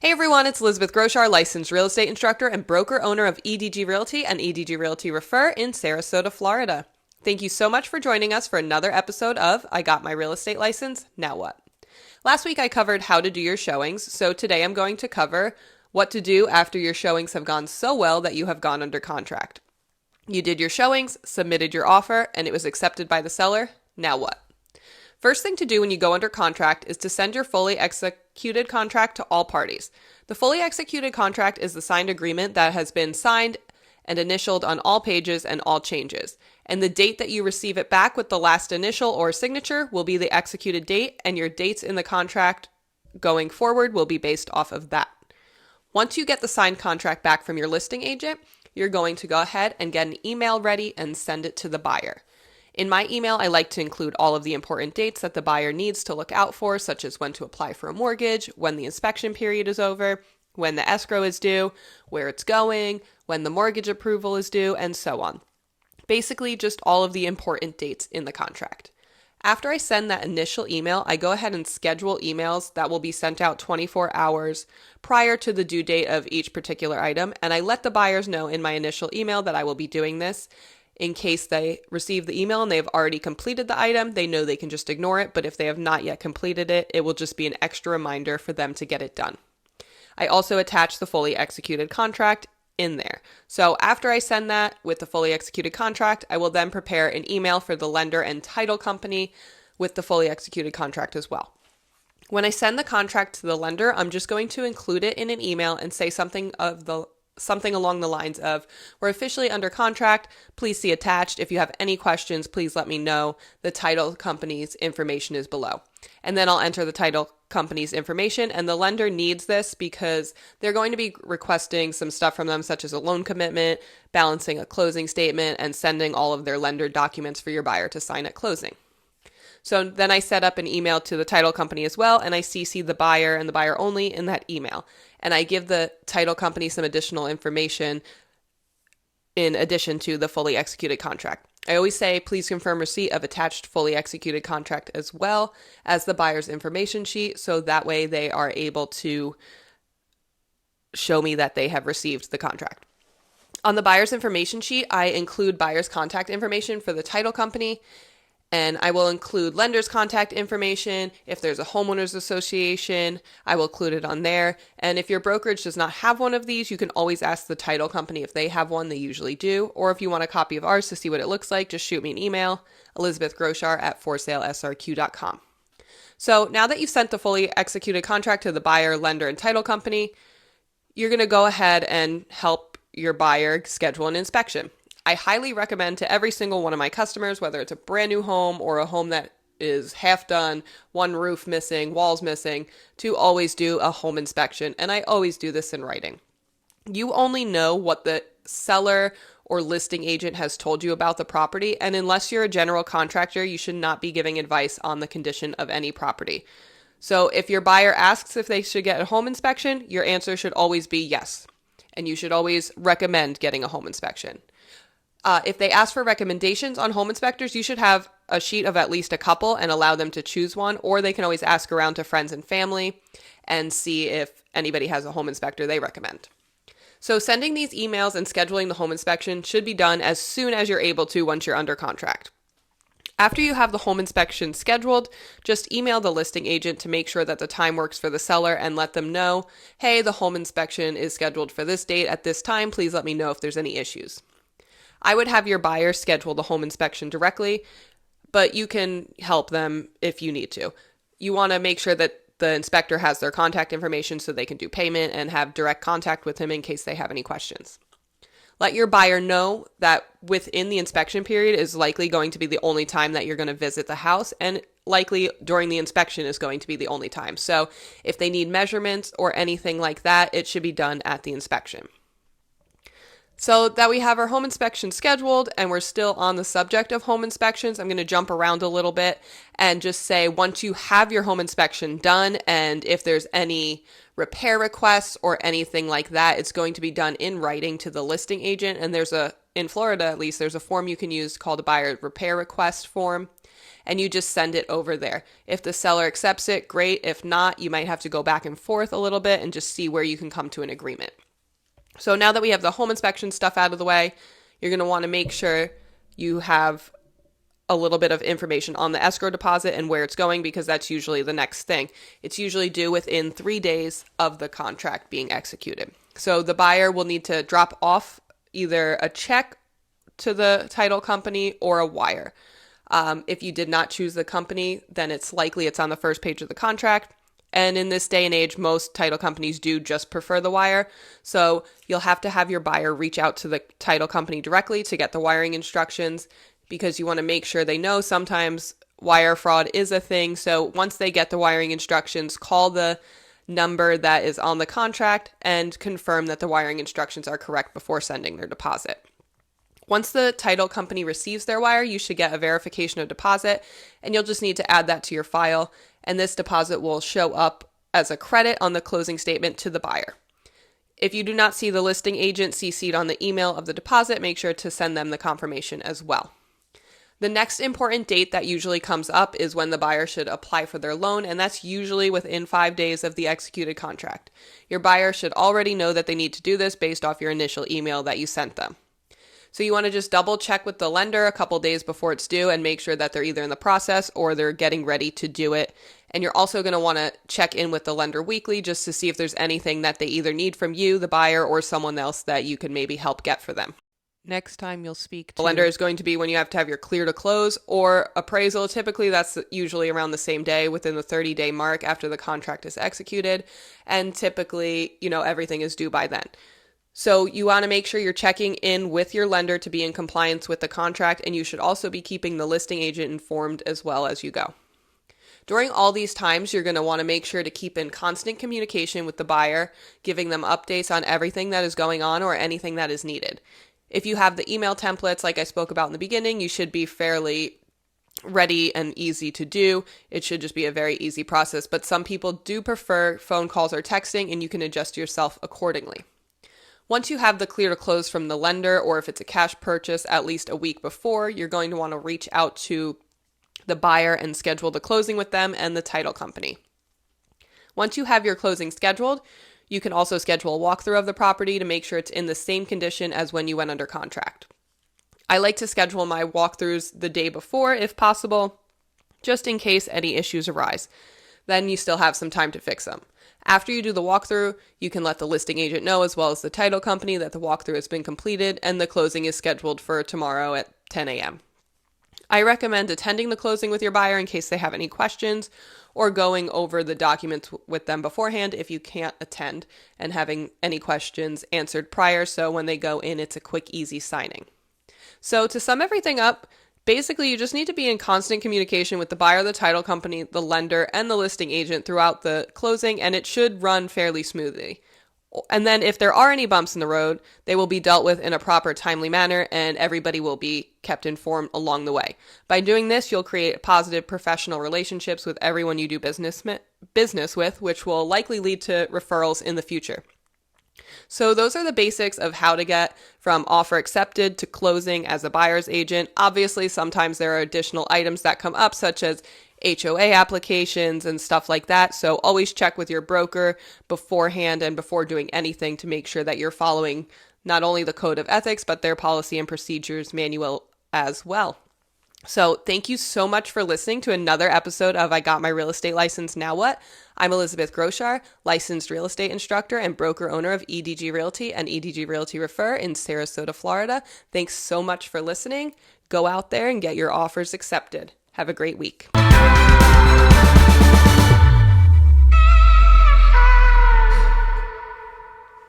Hey everyone, it's Elizabeth Groshar, licensed real estate instructor and broker owner of EDG Realty and EDG Realty Refer in Sarasota, Florida. Thank you so much for joining us for another episode of I Got My Real Estate License, Now What? Last week I covered how to do your showings, so today I'm going to cover what to do after your showings have gone so well that you have gone under contract. You did your showings, submitted your offer, and it was accepted by the seller. Now what? First thing to do when you go under contract is to send your fully executed contract to all parties. The fully executed contract is the signed agreement that has been signed and initialed on all pages and all changes. And the date that you receive it back with the last initial or signature will be the executed date, and your dates in the contract going forward will be based off of that. Once you get the signed contract back from your listing agent, you're going to go ahead and get an email ready and send it to the buyer. In my email, I like to include all of the important dates that the buyer needs to look out for, such as when to apply for a mortgage, when the inspection period is over, when the escrow is due, where it's going, when the mortgage approval is due, and so on. Basically, just all of the important dates in the contract. After I send that initial email, I go ahead and schedule emails that will be sent out 24 hours prior to the due date of each particular item, and I let the buyers know in my initial email that I will be doing this. In case they receive the email and they have already completed the item, they know they can just ignore it, but if they have not yet completed it, it will just be an extra reminder for them to get it done. I also attach the fully executed contract in there. So after I send that with the fully executed contract, I will then prepare an email for the lender and title company with the fully executed contract as well. When I send the contract to the lender, I'm just going to include it in an email and say something along the lines of, we're officially under contract, please see attached. If you have any questions, please let me know. The title company's information is below. And then I'll enter the title company's information, and the lender needs this because they're going to be requesting some stuff from them, such as a loan commitment, balancing a closing statement, and sending all of their lender documents for your buyer to sign at closing. So then I set up an email to the title company as well, and I CC the buyer and the buyer only in that email. And I give the title company some additional information in addition to the fully executed contract. I always say, please confirm receipt of attached fully executed contract as well as the buyer's information sheet, so that way they are able to show me that they have received the contract. On the buyer's information sheet, I include buyer's contact information for the title company, and I will include lender's contact information. If there's a homeowners association, I will include it on there. And if your brokerage does not have one of these, you can always ask the title company if they have one. They usually do. Or if you want a copy of ours to see what it looks like, just shoot me an email, elizabethgroshar@forsalesrq.com. So now that you've sent the fully executed contract to the buyer, lender, and title company, you're going to go ahead and help your buyer schedule an inspection. I highly recommend to every single one of my customers, whether it's a brand new home or a home that is half done, one roof missing, walls missing, to always do a home inspection. And I always do this in writing. You only know what the seller or listing agent has told you about the property. And unless you're a general contractor, you should not be giving advice on the condition of any property. So if your buyer asks if they should get a home inspection, your answer should always be yes. And you should always recommend getting a home inspection. If they ask for recommendations on home inspectors, you should have a sheet of at least a couple and allow them to choose one, or they can always ask around to friends and family and see if anybody has a home inspector they recommend. So sending these emails and scheduling the home inspection should be done as soon as you're able to once you're under contract. After you have the home inspection scheduled, just email the listing agent to make sure that the time works for the seller and let them know, hey, the home inspection is scheduled for this date at this time. Please let me know if there's any issues. I would have your buyer schedule the home inspection directly, but you can help them if you need to. You want to make sure that the inspector has their contact information so they can do payment and have direct contact with him in case they have any questions. Let your buyer know that within the inspection period is likely going to be the only time that you're going to visit the house, and likely during the inspection is going to be the only time. So if they need measurements or anything like that, it should be done at the inspection. So that we have our home inspection scheduled and we're still on the subject of home inspections, I'm going to jump around a little bit and just say, once you have your home inspection done, and if there's any repair requests or anything like that, it's going to be done in writing to the listing agent. And in Florida at least, there's a form you can use called a buyer repair request form. and you just send it over there. If the seller accepts it, great. If not, you might have to go back and forth a little bit and just see where you can come to an agreement. So now that we have the home inspection stuff out of the way, you're going to want to make sure you have a little bit of information on the escrow deposit and where it's going, because that's usually the next thing. It's usually due within 3 days of the contract being executed. So the buyer will need to drop off either a check to the title company or a wire. If you did not choose the company, then it's likely it's on the first page of the contract. And in this day and age, most title companies do just prefer the wire. So you'll have to have your buyer reach out to the title company directly to get the wiring instructions, because you want to make sure they know sometimes wire fraud is a thing. So once they get the wiring instructions, call the number that is on the contract and confirm that the wiring instructions are correct before sending their deposit. Once the title company receives their wire, you should get a verification of deposit, and you'll just need to add that to your file, and this deposit will show up as a credit on the closing statement to the buyer. If you do not see the listing agent CC'd on the email of the deposit, make sure to send them the confirmation as well. The next important date that usually comes up is when the buyer should apply for their loan, and that's usually within 5 days of the executed contract. Your buyer should already know that they need to do this based off your initial email that you sent them. So you want to just double check with the lender a couple days before it's due and make sure that they're either in the process or they're getting ready to do it. And you're also going to want to check in with the lender weekly just to see if there's anything that they either need from you, the buyer, or someone else that you can maybe help get for them. Next time you'll speak to the lender is going to be when you have to have your clear to close or appraisal. Typically, that's usually around the same day within the 30-day mark after the contract is executed. And typically, everything is due by then. So you want to make sure you're checking in with your lender to be in compliance with the contract, and you should also be keeping the listing agent informed as well as you go. During all these times, you're going to want to make sure to keep in constant communication with the buyer, giving them updates on everything that is going on or anything that is needed. If you have the email templates like I spoke about in the beginning, you should be fairly ready and easy to do. It should just be a very easy process, but some people do prefer phone calls or texting, and you can adjust yourself accordingly. Once you have the clear to close from the lender, or if it's a cash purchase, at least a week before, you're going to want to reach out to the buyer and schedule the closing with them and the title company. Once you have your closing scheduled, you can also schedule a walkthrough of the property to make sure it's in the same condition as when you went under contract. I like to schedule my walkthroughs the day before, if possible, just in case any issues arise. Then you still have some time to fix them. After you do the walkthrough, you can let the listing agent know, as well as the title company, that the walkthrough has been completed and the closing is scheduled for tomorrow at 10 a.m. I recommend attending the closing with your buyer in case they have any questions, or going over the documents with them beforehand if you can't attend, and having any questions answered prior, so when they go in, it's a quick, easy signing. So to sum everything up, basically you just need to be in constant communication with the buyer, the title company, the lender, and the listing agent throughout the closing, and it should run fairly smoothly. And then if there are any bumps in the road, they will be dealt with in a proper, timely manner, and everybody will be kept informed along the way. By doing this, you'll create positive professional relationships with everyone you do business with, which will likely lead to referrals in the future. So those are the basics of how to get from offer accepted to closing as a buyer's agent. Obviously, sometimes there are additional items that come up, such as HOA applications and stuff like that. So always check with your broker beforehand and before doing anything to make sure that you're following not only the code of ethics, but their policy and procedures manual as well. So thank you so much for listening to another episode of I Got My Real Estate License, Now What? I'm Elizabeth Groshar, licensed real estate instructor and broker owner of EDG Realty and EDG Realty Refer in Sarasota, Florida. Thanks so much for listening. Go out there and get your offers accepted. Have a great week.